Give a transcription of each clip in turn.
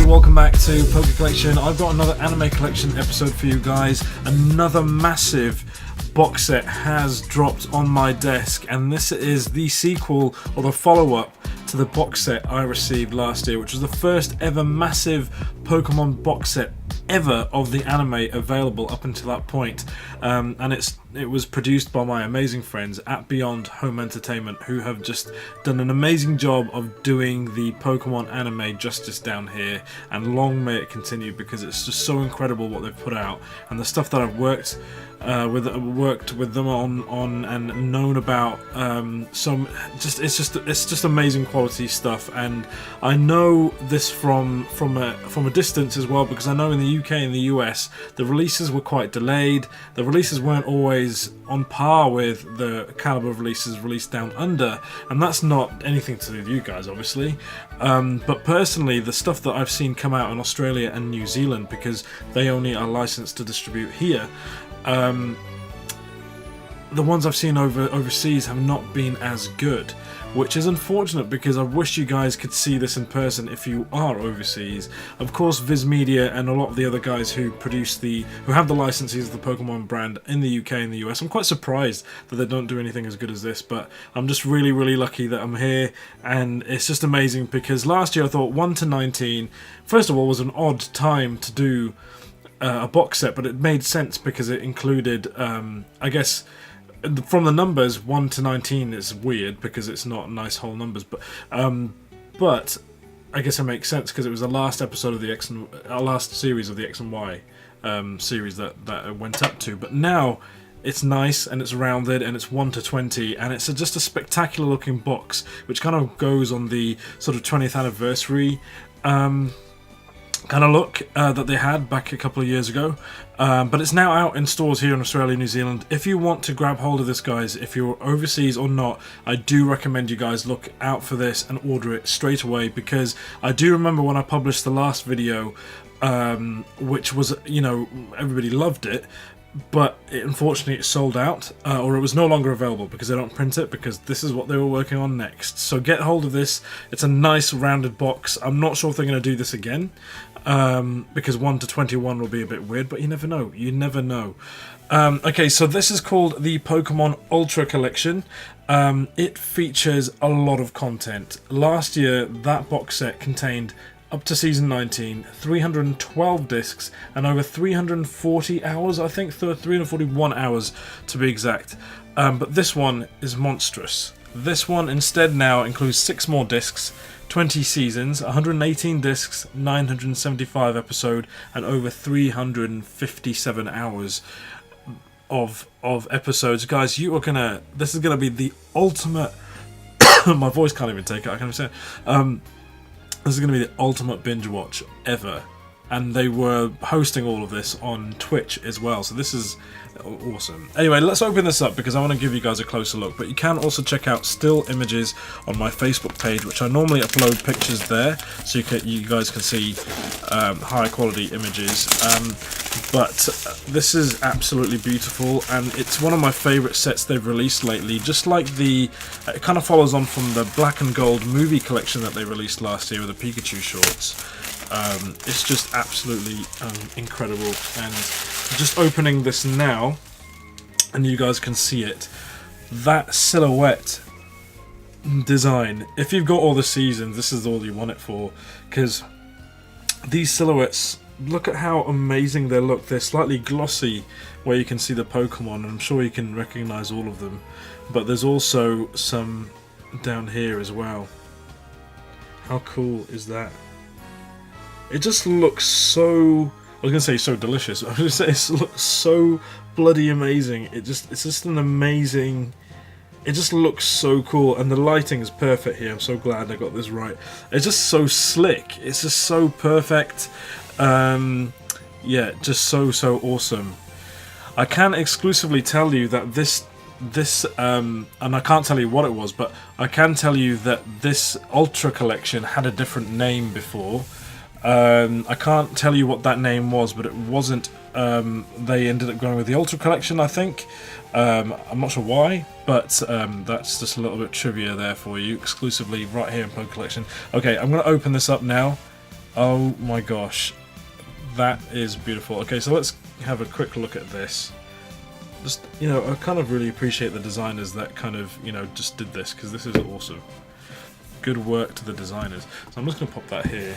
welcome back to PokeCollection. I've got another AnimeCollection episode for you guys. Another massive box set has dropped on my desk, and this is the sequel or the follow-up to the box set I received last year, which was the first ever massive Pokemon box set ever of the anime available up until that point. And it was produced by my amazing friends at Beyond Home Entertainment, who have just done an amazing job of doing the Pokemon anime justice down here, and long may it continue, because it's just so incredible what they've put out, and the stuff that I've worked with them on and known about. It's just amazing quality stuff, and I know this from a distance as well, because I know in the UK and the US the releases were quite delayed. The releases weren't always on par with the caliber of releases released down under, and that's not anything to do with you guys, obviously. But personally, the stuff that I've seen come out in Australia and New Zealand, because they only are licensed to distribute here, the ones I've seen overseas have not been as good, which is unfortunate, because I wish you guys could see this in person if you are overseas. Of course, Viz Media and a lot of the other guys who have the licenses of the Pokemon brand in the UK and the US, I'm quite surprised that they don't do anything as good as this, but I'm just really, really lucky that I'm here, and it's just amazing, because last year I thought 1 to 19, first of all, was an odd time to do a box set, but it made sense because it included, I guess, from the numbers 1 to 19 is weird because it's not nice whole numbers, but I guess it makes sense because it was the last episode of the last series of the X and Y series that it went up to. But now it's nice and it's rounded and it's 1 to 20, and it's just a spectacular looking box, which kind of goes on the sort of 20th anniversary kind of look that they had back a couple of years ago, but it's now out in stores here in Australia and New Zealand. If you want to grab hold of this, guys, if you're overseas or not, I do recommend you guys look out for this and order it straight away, because I do remember when I published the last video, which was, everybody loved it, but unfortunately it sold out, or it was no longer available because they don't print it, because this is what they were working on next. So get hold of this. It's a nice rounded box. I'm not sure if they're going to do this again, because 1 to 21 will be a bit weird, but you never know. Okay, so this is called the Pokemon Ultra Collection. It features a lot of content. Last year that box set contained up to season 19, 312 discs, and over 340 hours, I think, 341 hours to be exact. But this one is monstrous. This one instead now includes 6 more discs, 20 seasons, 118 discs, 975 episodes, and over 357 hours of episodes. Guys, this is gonna be the ultimate my voice can't even take it, I can't even say it. This is going to be the ultimate binge watch ever, and they were hosting all of this on Twitch as well, so this is awesome. Anyway, let's open this up because I want to give you guys a closer look, but you can also check out still images on my Facebook page, which I normally upload pictures there, so you guys can see higher quality images, but this is absolutely beautiful, and it's one of my favourite sets they've released lately. Just like it kind of follows on from the Black and Gold movie collection that they released last year with the Pikachu shorts. It's just absolutely incredible, and just opening this now and you guys can see it, that silhouette design, if you've got all the seasons, this is all you want it for, because these silhouettes, look at how amazing they look. They're slightly glossy where you can see the Pokemon, and I'm sure you can recognize all of them, but there's also some down here as well. How cool is that? It just looks so, I was going to say so delicious, I was going to say it looks so bloody amazing. It's just an amazing, it just looks so cool, and the lighting is perfect here. I'm so glad I got this right. It's just so slick, it's just so perfect. Yeah, just so awesome. I can exclusively tell you that this and I can't tell you what it was, but I can tell you that this Ultra Collection had a different name before. I can't tell you what that name was, but it wasn't, they ended up going with the Ultra Collection, I think. I'm not sure why, but that's just a little bit trivia there for you, exclusively right here in PokeCollection. Okay, I'm going to open this up now, Oh my gosh, that is beautiful. Okay, so let's have a quick look at this. Just, you know, I kind of really appreciate the designers that kind of, you know, just did this, because this is awesome. Good work to the designers. So I'm just going to pop that here.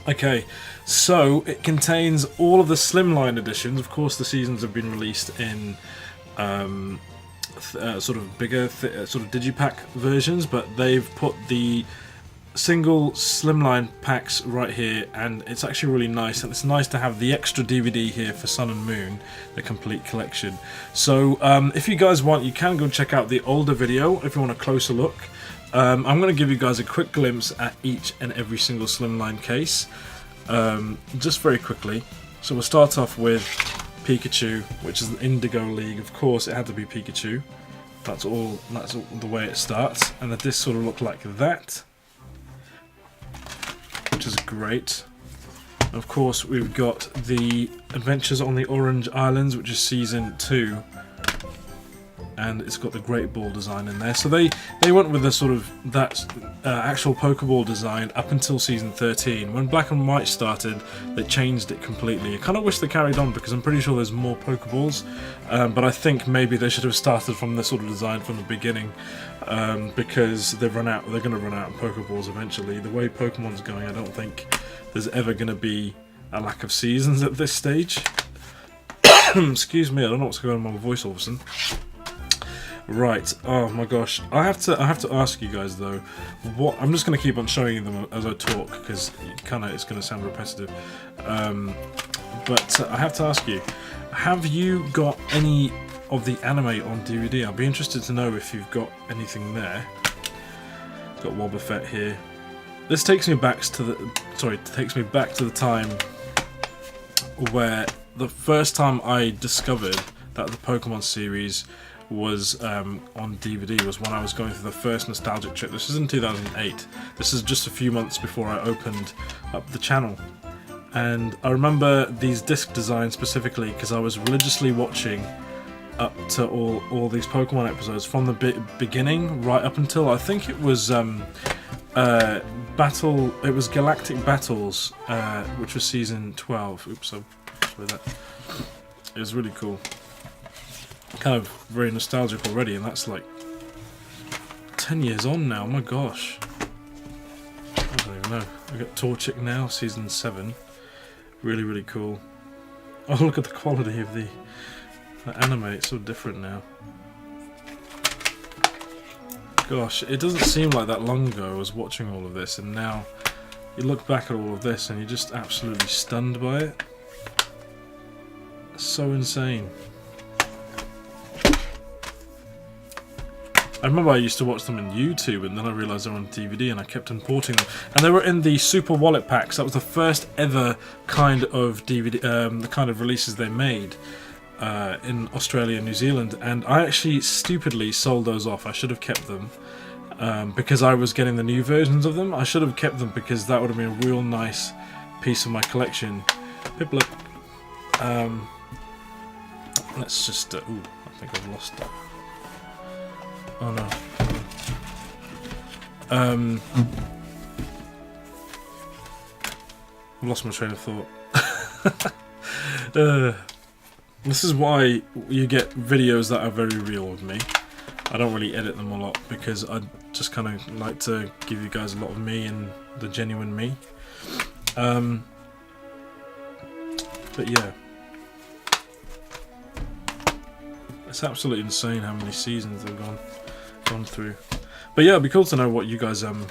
Okay, so it contains all of the slimline editions. Of course, the seasons have been released in sort of bigger, sort of digipack versions, but they've put the single slimline packs right here, and it's actually really nice, and it's nice to have the extra DVD here for Sun and Moon, the complete collection. So if you guys want, you can go check out the older video if you want a closer look. I'm going to give you guys a quick glimpse at each and every single slimline case, just very quickly. So we'll start off with Pikachu, which is the Indigo League. Of course, it had to be Pikachu. That's all the way it starts, and the discs sort of look like that, which is great. Of course, we've got the Adventures on the Orange Islands, which is Season 2, and it's got the Great Ball design in there. So they went with the sort of that actual Pokeball design up until Season 13. When Black and White started, they changed it completely. I kind of wish they carried on, because I'm pretty sure there's more Pokeballs, but I think maybe they should have started from this sort of design from the beginning, because they're going to run out of Pokeballs eventually. The way Pokemon's going, I don't think there's ever going to be a lack of seasons at this stage. Excuse me, I don't know what's going on with my voice all of a sudden. Right, oh my gosh, I have to ask you guys though, what I'm just going to keep on showing them as I talk, because it's going to sound repetitive, but I have to ask you, have you got any of the anime on DVD? I'd be interested to know if you've got anything there. Got Wobble Fett here. This takes me back to the time where the first time I discovered that the Pokemon series was on DVD was when I was going through the first nostalgic trip. This is in 2008. This is just a few months before I opened up the channel, and I remember these disc designs specifically because I was religiously watching up to all these Pokemon episodes from the beginning right up until I think it was Galactic Battles, which was Season 12. Oops, sorry that. It was really cool. Kind of very nostalgic already, and that's like 10 years on now. Oh my gosh, I don't even know. We got Torchic now, Season 7. Really cool. Oh, look at the quality of the anime. It's so different now. Gosh, it doesn't seem like that long ago I was watching all of this, and now you look back at all of this and you're just absolutely stunned by it. It's so insane. I remember I used to watch them on YouTube, and then I realised they were on DVD, and I kept importing them. And they were in the Super Wallet packs. That was the first ever kind of DVD, the kind of releases they made in Australia and New Zealand. And I actually stupidly sold those off. I should have kept them because I was getting the new versions of them. I should have kept them because that would have been a real nice piece of my collection. Piplup. Let's just. Ooh, I think I've lost that. Oh no. I've lost my train of thought. This is why you get videos that are very real with me. I don't really edit them a lot because I just kind of like to give you guys a lot of me and the genuine me. But yeah. It's absolutely insane how many seasons they've gone through. But yeah, it'd be cool to know what you guys own,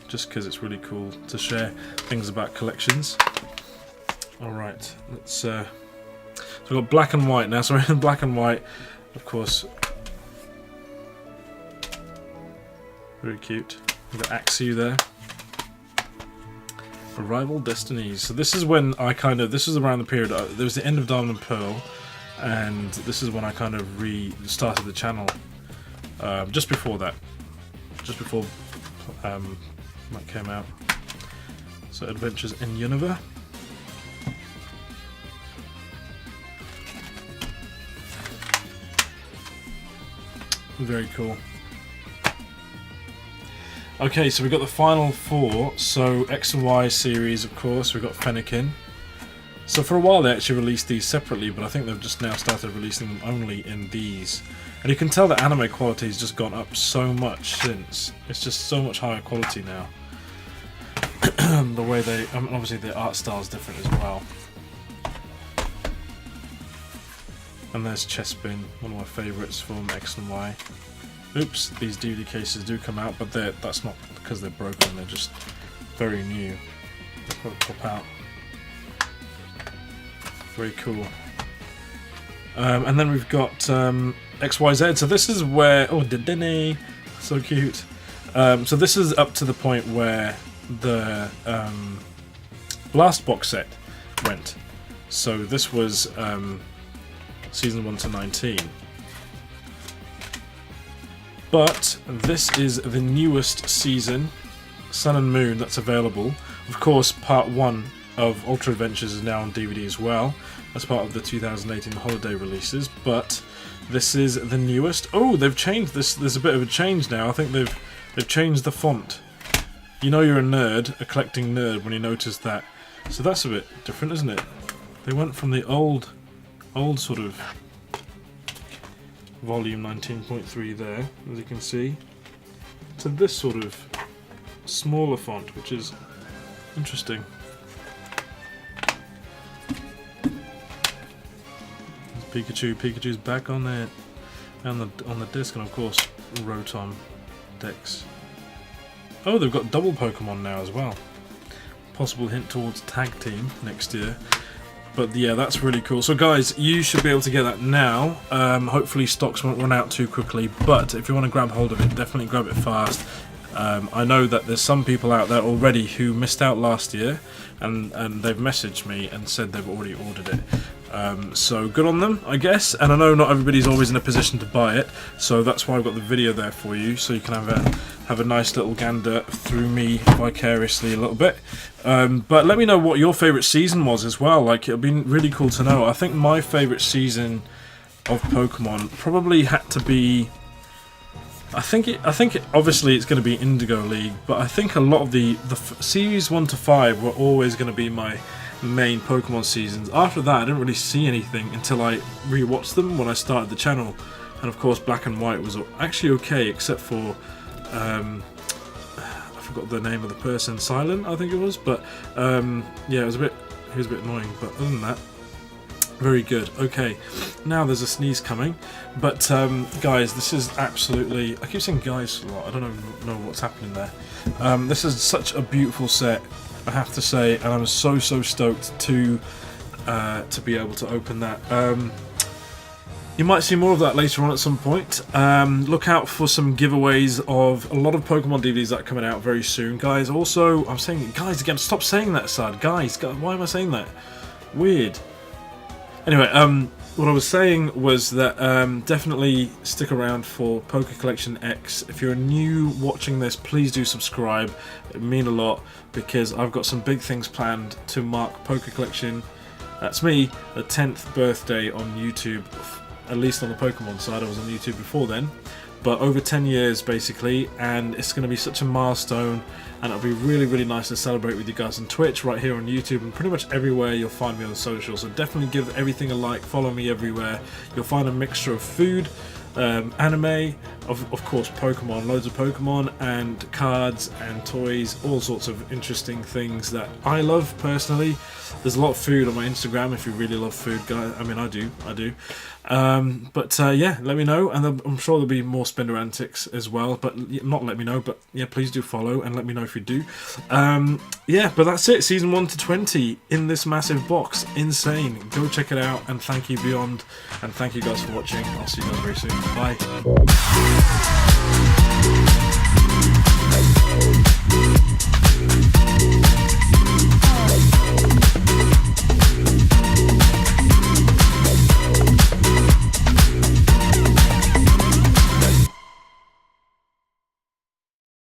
just because it's really cool to share things about collections. Alright, let's so we've got Black and White now, so we're in Black and White, of course. Very cute. We've got Axew there. Rival Destinies. So this is when I this was around the period, there was the end of Diamond and Pearl, and this is when I kind of restarted the channel, just before that, that came out. So Adventures in Unova. Very cool. Okay, so we've got the final 4. So X and Y series, of course, we've got Fennekin. So for a while they actually released these separately, but I think they've just now started releasing them only in these. And you can tell that anime quality has just gone up so much since. It's just so much higher quality now. The way they... obviously the art style is different as well. And there's Chespin, one of my favourites from X and Y. Oops, these DVD cases do come out, but that's not because they're broken, they're just very new. They'll pop out. Very cool. And then we've got XYZ. So this is where... Oh, Dedenne! So cute. So this is up to the point where the last box set went. So this was season 1 to 19. But this is the newest season, Sun and Moon, that's available. Of course, part 1 of Ultra Adventures is now on DVD as well, as part of the 2018 holiday releases, but this is the newest. Oh, they've changed this. There's a bit of a change now. I think they've changed the font. You know you're a nerd, a collecting nerd, when you notice that. So that's a bit different, isn't it? They went from the old sort of volume 19.3 there, as you can see, to this sort of smaller font, which is interesting. Pikachu's back on there, on the disc, and of course Rotom decks. Oh, they've got double Pokemon now as well. Possible hint towards tag team next year. But yeah, that's really cool. So guys, you should be able to get that now. Hopefully stocks won't run out too quickly, but if you want to grab hold of it, definitely grab it fast. I know that there's some people out there already who missed out last year, and they've messaged me and said they've already ordered it. So good on them, I guess. And I know not everybody's always in a position to buy it, so that's why I've got the video there for you, so you can have a nice little gander through me vicariously a little bit. But let me know what your favourite season was as well. Like, it'll be really cool to know. I think my favourite season of Pokemon probably had to be... I think obviously it's going to be Indigo League, but I think a lot of the series 1 to 5 were always going to be my main Pokemon seasons. After that, I didn't really see anything until I rewatched them when I started the channel. And of course, Black and White was actually okay, except for I forgot the name of the person, Silent, I think it was. But yeah, he was a bit annoying. But other than that, very good. Okay, now there's a sneeze coming. But guys, this is absolutely... I keep saying guys a lot. I don't know what's happening there. This is such a beautiful set, I have to say, and I'm so stoked to be able to open that. You might see more of that later on at some point. Look out for some giveaways of a lot of Pokemon DVDs that are coming out very soon, guys. Also, I'm saying guys again. Stop saying that, Sad. Guys, why am I saying that? Weird. Anyway, what I was saying was that definitely stick around for PokeCollection X. If you're new watching this, please do subscribe. It would mean a lot, because I've got some big things planned to mark PokeCollection. That's me, the 10th birthday on YouTube. At least on the Pokemon side, I was on YouTube before then. But over 10 years basically, and it's going to be such a milestone, and it'll be really nice to celebrate with you guys on Twitch, right here on YouTube, and pretty much everywhere you'll find me on social. So definitely give everything a like, follow me everywhere. You'll find a mixture of food, anime, of course Pokemon, loads of Pokemon, and cards and toys, all sorts of interesting things that I love personally. There's a lot of food on my Instagram if you really love food, guys. I mean, I do. But yeah, let me know, and I'm sure there'll be more Spender antics as well. But not let me know, but yeah, please do follow and let me know if you do. Yeah, but that's it. Season 1 to 20 in this massive box, insane. Go check it out, and thank you Beyond, and thank you guys for watching. I'll see you guys very soon. Bye.